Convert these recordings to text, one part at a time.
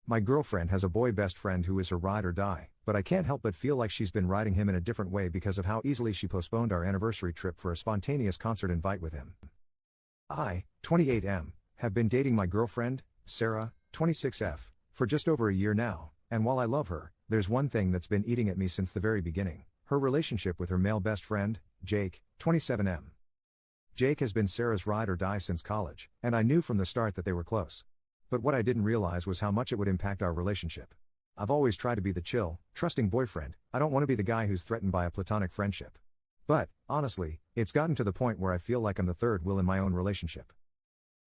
My girlfriend has a boy best friend who is her ride or die, but I can't help but feel like she's been riding him in a different way because of how easily she postponed our anniversary trip for a spontaneous concert invite with him. I, 28M, have been dating my girlfriend, Sarah, 26F, for just over a year now, and while I love her, there's one thing that's been eating at me since the very beginning: her relationship with her male best friend, Jake, 27M. Jake has been Sarah's ride or die since college, and I knew from the start that they were close. But what I didn't realize was how much it would impact our relationship. I've always tried to be the chill, trusting boyfriend. I don't want to be the guy who's threatened by a platonic friendship. But, honestly, it's gotten to the point where I feel like I'm the third wheel in my own relationship.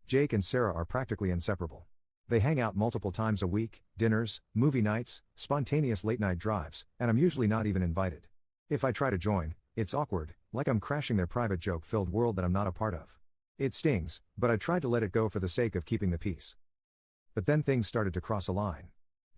Jake and Sarah are practically inseparable. They hang out multiple times a week, dinners, movie nights, spontaneous late-night drives, and I'm usually not even invited. If I try to join, it's awkward, like I'm crashing their private joke-filled world that I'm not a part of. It stings, but I tried to let it go for the sake of keeping the peace. But then things started to cross a line.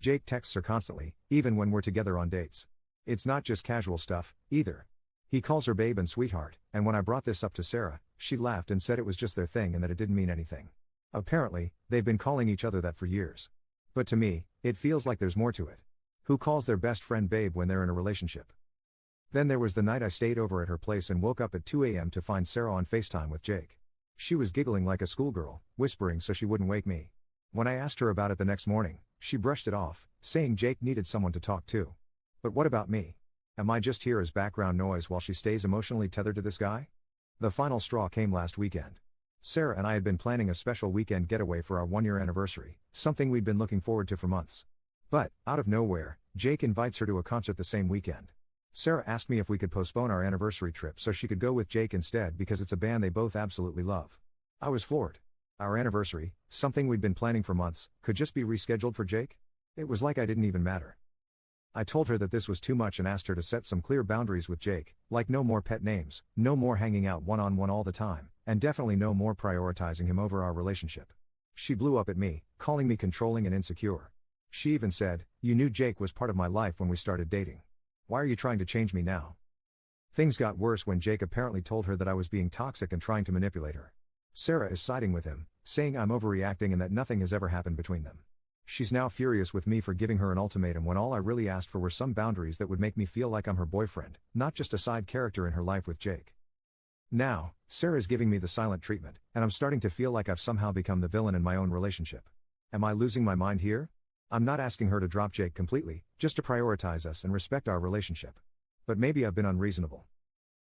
Jake texts her constantly, even when we're together on dates. It's not just casual stuff, either. He calls her babe and sweetheart, and when I brought this up to Sarah, she laughed and said it was just their thing and that it didn't mean anything. Apparently, they've been calling each other that for years. But to me, it feels like there's more to it. Who calls their best friend babe when they're in a relationship? Then there was the night I stayed over at her place and woke up at 2 a.m. to find Sarah on FaceTime with Jake. She was giggling like a schoolgirl, whispering so she wouldn't wake me. When I asked her about it the next morning, she brushed it off, saying Jake needed someone to talk to. But what about me? Am I just here as background noise while she stays emotionally tethered to this guy? The final straw came last weekend. Sarah and I had been planning a special weekend getaway for our 1-year anniversary, something we'd been looking forward to for months. But, out of nowhere, Jake invites her to a concert the same weekend. Sarah asked me if we could postpone our anniversary trip so she could go with Jake instead because it's a band they both absolutely love. I was floored. Our anniversary, something we'd been planning for months, could just be rescheduled for Jake? It was like I didn't even matter. I told her that this was too much and asked her to set some clear boundaries with Jake, like no more pet names, no more hanging out one-on-one all the time, and definitely no more prioritizing him over our relationship. She blew up at me, calling me controlling and insecure. She even said, "You knew Jake was part of my life when we started dating. Why are you trying to change me now?" Things got worse when Jake apparently told her that I was being toxic and trying to manipulate her. Sarah is siding with him, saying I'm overreacting and that nothing has ever happened between them. She's now furious with me for giving her an ultimatum when all I really asked for were some boundaries that would make me feel like I'm her boyfriend, not just a side character in her life with Jake. Now, Sarah's giving me the silent treatment, and I'm starting to feel like I've somehow become the villain in my own relationship. Am I losing my mind here? I'm not asking her to drop Jake completely, just to prioritize us and respect our relationship. But maybe I've been unreasonable.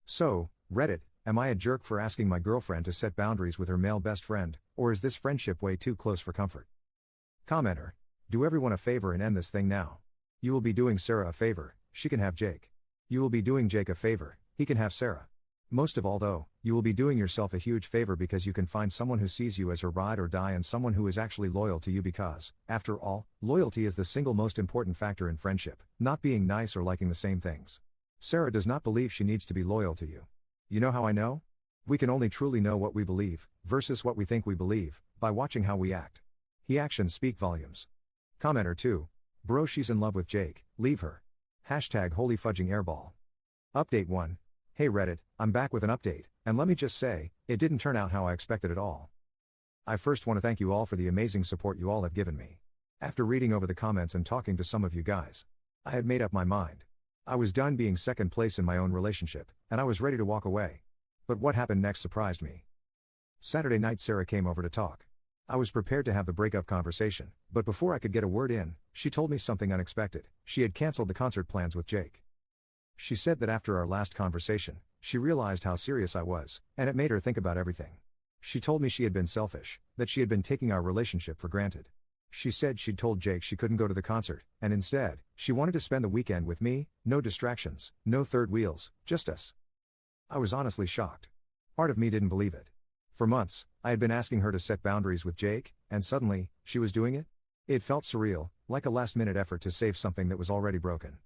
So, Reddit, am I a jerk for asking my girlfriend to set boundaries with her male best friend, or is this friendship way too close for comfort? Commenter, do everyone a favor and end this thing now. You will be doing Sarah a favor, she can have Jake. You will be doing Jake a favor, he can have Sarah. Most of all though, you will be doing yourself a huge favor because you can find someone who sees you as her ride or die and someone who is actually loyal to you because, after all, loyalty is the single most important factor in friendship, not being nice or liking the same things. Sarah does not believe she needs to be loyal to you. You know how I know? We can only truly know what we believe, versus what we think we believe, by watching how we act. He actions speak volumes. Commenter 2. Bro, she's in love with Jake, leave her. Hashtag holy fudging airball. Update 1. Hey Reddit, I'm back with an update, and let me just say, it didn't turn out how I expected at all. I first want to thank you all for the amazing support you all have given me. After reading over the comments and talking to some of you guys, I had made up my mind. I was done being second place in my own relationship, and I was ready to walk away. But what happened next surprised me. Saturday night Sarah came over to talk. I was prepared to have the breakup conversation, but before I could get a word in, she told me something unexpected. She had canceled the concert plans with Jake. She said that after our last conversation, she realized how serious I was, and it made her think about everything. She told me she had been selfish, that she had been taking our relationship for granted. She said she'd told Jake she couldn't go to the concert, and instead, she wanted to spend the weekend with me, no distractions, no third wheels, just us. I was honestly shocked. Part of me didn't believe it. For months, I had been asking her to set boundaries with Jake, and suddenly, she was doing it? It felt surreal, like a last-minute effort to save something that was already broken.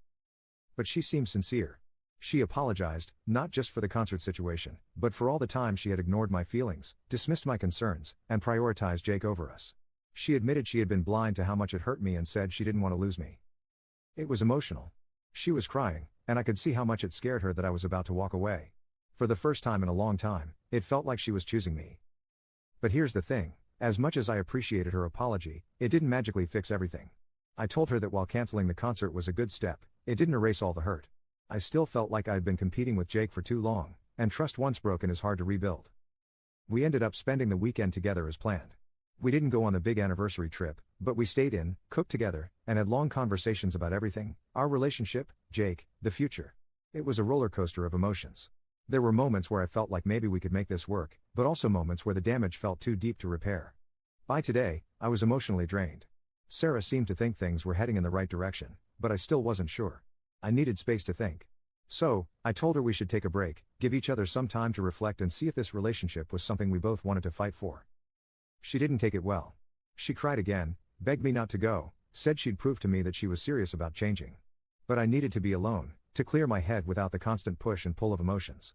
But she seemed sincere. She apologized, not just for the concert situation, but for all the time she had ignored my feelings, dismissed my concerns, and prioritized Jake over us. She admitted she had been blind to how much it hurt me and said she didn't want to lose me. It was emotional. She was crying, and I could see how much it scared her that I was about to walk away. For the first time in a long time, it felt like she was choosing me. But here's the thing, as much as I appreciated her apology, it didn't magically fix everything. I told her that while canceling the concert was a good step, it didn't erase all the hurt. I still felt like I had been competing with Jake for too long, and trust once broken is hard to rebuild. We ended up spending the weekend together as planned. We didn't go on the big anniversary trip, but we stayed in, cooked together, and had long conversations about everything: our relationship, Jake, the future. It was a roller coaster of emotions. There were moments where I felt like maybe we could make this work, but also moments where the damage felt too deep to repair. By today, I was emotionally drained. Sarah seemed to think things were heading in the right direction, but I still wasn't sure. I needed space to think. So, I told her we should take a break, give each other some time to reflect and see if this relationship was something we both wanted to fight for. She didn't take it well. She cried again, begged me not to go, said she'd prove to me that she was serious about changing. But I needed to be alone, to clear my head without the constant push and pull of emotions.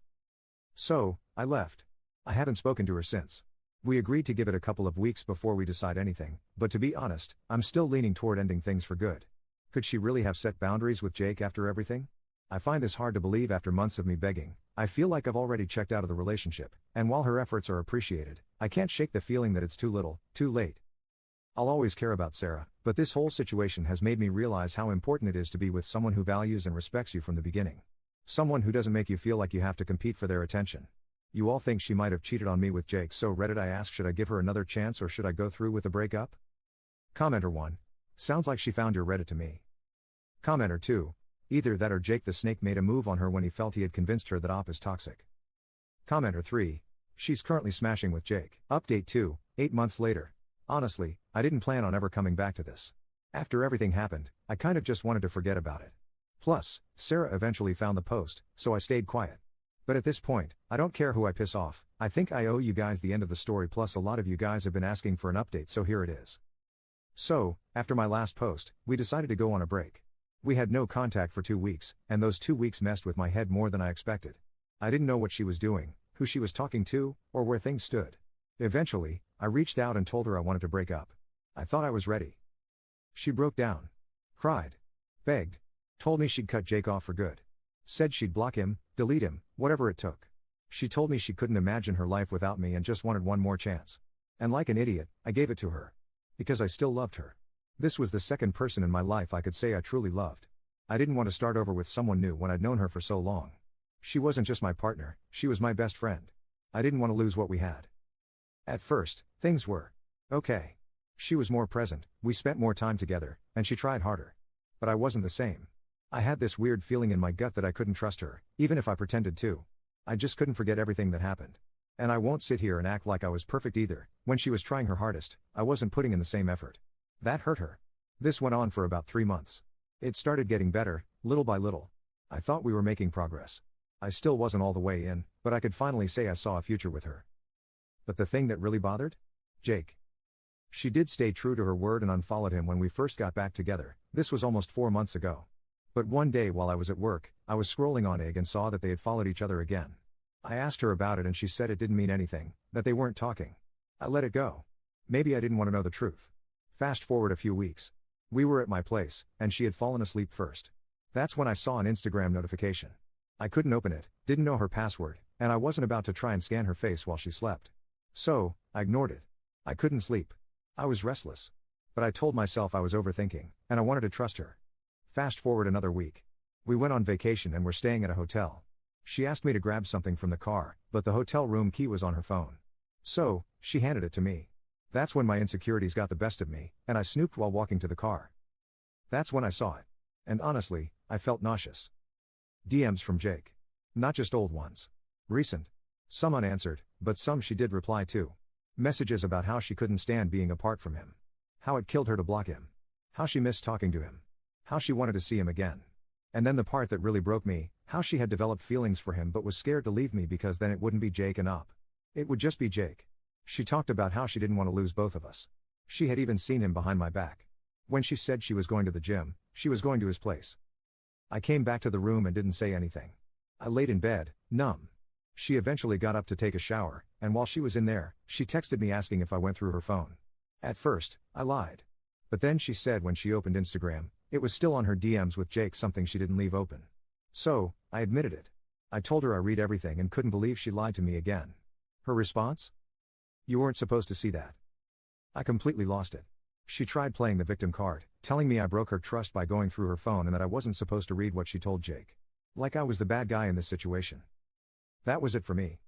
So, I left. I haven't spoken to her since. We agreed to give it a couple of weeks before we decide anything, but to be honest, I'm still leaning toward ending things for good. Could she really have set boundaries with Jake after everything? I find this hard to believe after months of me begging. I feel like I've already checked out of the relationship, and while her efforts are appreciated, I can't shake the feeling that it's too little, too late. I'll always care about Sarah, but this whole situation has made me realize how important it is to be with someone who values and respects you from the beginning. Someone who doesn't make you feel like you have to compete for their attention. You all think she might have cheated on me with Jake, so Reddit I asked, should I give her another chance or should I go through with the breakup? Commenter 1. Sounds like she found your Reddit to me. Commenter 2. Either that or Jake the Snake made a move on her when he felt he had convinced her that Op is toxic. Commenter 3. She's currently smashing with Jake. Update 2, 8 months later. Honestly, I didn't plan on ever coming back to this. After everything happened, I kind of just wanted to forget about it. Plus, Sarah eventually found the post, so I stayed quiet. But at this point, I don't care who I piss off. I think I owe you guys the end of the story, plus a lot of you guys have been asking for an update, so here it is. So, after my last post, we decided to go on a break. We had no contact for 2 weeks, and those 2 weeks messed with my head more than I expected. I didn't know what she was doing, who she was talking to, or where things stood. Eventually, I reached out and told her I wanted to break up. I thought I was ready. She broke down. Cried. Begged. Told me she'd cut Jake off for good. Said she'd block him, delete him, whatever it took. She told me she couldn't imagine her life without me and just wanted one more chance. And like an idiot, I gave it to her. Because I still loved her. This was the second person in my life I could say I truly loved. I didn't want to start over with someone new when I'd known her for so long. She wasn't just my partner, she was my best friend. I didn't want to lose what we had. At first, things were okay. She was more present, we spent more time together, and she tried harder. But I wasn't the same. I had this weird feeling in my gut that I couldn't trust her, even if I pretended to. I just couldn't forget everything that happened. And I won't sit here and act like I was perfect either. When she was trying her hardest, I wasn't putting in the same effort. That hurt her. This went on for about 3 months. It started getting better, little by little. I thought we were making progress. I still wasn't all the way in, but I could finally say I saw a future with her. But the thing that really bothered? Jake. She did stay true to her word and unfollowed him when we first got back together. This was almost 4 months ago. But one day while I was at work, I was scrolling on Egg and saw that they had followed each other again. I asked her about it and she said it didn't mean anything, that they weren't talking. I let it go. Maybe I didn't want to know the truth. Fast forward a few weeks. We were at my place, and she had fallen asleep first. That's when I saw an Instagram notification. I couldn't open it, didn't know her password, and I wasn't about to try and scan her face while she slept. So, I ignored it. I couldn't sleep. I was restless. But I told myself I was overthinking, and I wanted to trust her. Fast forward another week. We went on vacation and were staying at a hotel. She asked me to grab something from the car, but the hotel room key was on her phone. So, she handed it to me. That's when my insecurities got the best of me, and I snooped while walking to the car. That's when I saw it. And honestly, I felt nauseous. DMs from Jake. Not just old ones. Recent. Some unanswered, but some she did reply to. Messages about how she couldn't stand being apart from him. How it killed her to block him. How she missed talking to him. How she wanted to see him again. And then the part that really broke me, how she had developed feelings for him but was scared to leave me because then it wouldn't be Jake and Op. It would just be Jake. She talked about how she didn't want to lose both of us. She had even seen him behind my back. When she said she was going to the gym, she was going to his place. I came back to the room and didn't say anything. I laid in bed, numb. She eventually got up to take a shower, and while she was in there, she texted me asking if I went through her phone. At first, I lied. But then she said when she opened Instagram, it was still on her DMs with Jake, something she didn't leave open. So, I admitted it. I told her I read everything and couldn't believe she lied to me again. Her response? You weren't supposed to see that. I completely lost it. She tried playing the victim card, telling me I broke her trust by going through her phone and that I wasn't supposed to read what she told Jake. Like I was the bad guy in this situation. That was it for me.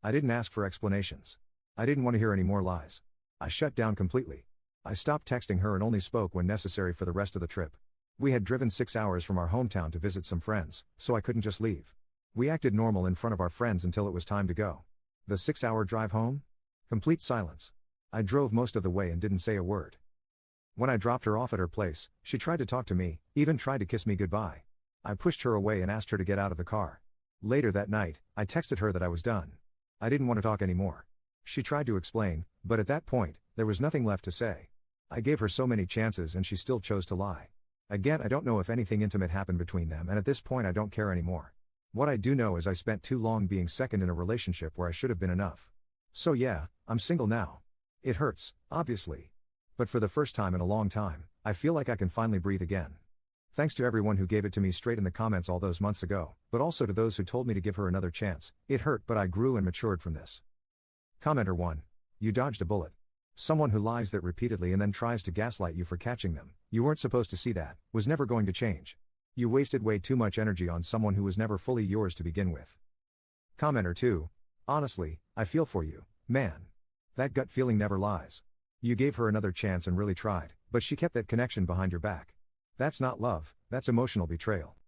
I didn't ask for explanations. I didn't want to hear any more lies. I shut down completely. I stopped texting her and only spoke when necessary for the rest of the trip. We had driven 6 hours from our hometown to visit some friends, so I couldn't just leave. We acted normal in front of our friends until it was time to go. The 6-hour drive home? Complete silence. I drove most of the way and didn't say a word. When I dropped her off at her place, she tried to talk to me, even tried to kiss me goodbye. I pushed her away and asked her to get out of the car. Later that night, I texted her that I was done. I didn't want to talk anymore. She tried to explain, but at that point, there was nothing left to say. I gave her so many chances and she still chose to lie. Again, I don't know if anything intimate happened between them, and at this point I don't care anymore. What I do know is I spent too long being second in a relationship where I should have been enough. So yeah, I'm single now. It hurts, obviously. But for the first time in a long time, I feel like I can finally breathe again. Thanks to everyone who gave it to me straight in the comments all those months ago, but also to those who told me to give her another chance. It hurt, but I grew and matured from this. Commenter 1. You dodged a bullet. Someone who lies that repeatedly and then tries to gaslight you for catching them. You weren't supposed to see that, was never going to change. You wasted way too much energy on someone who was never fully yours to begin with. Commenter 2. Honestly, I feel for you, man. That gut feeling never lies. You gave her another chance and really tried, but she kept that connection behind your back. That's not love, that's emotional betrayal.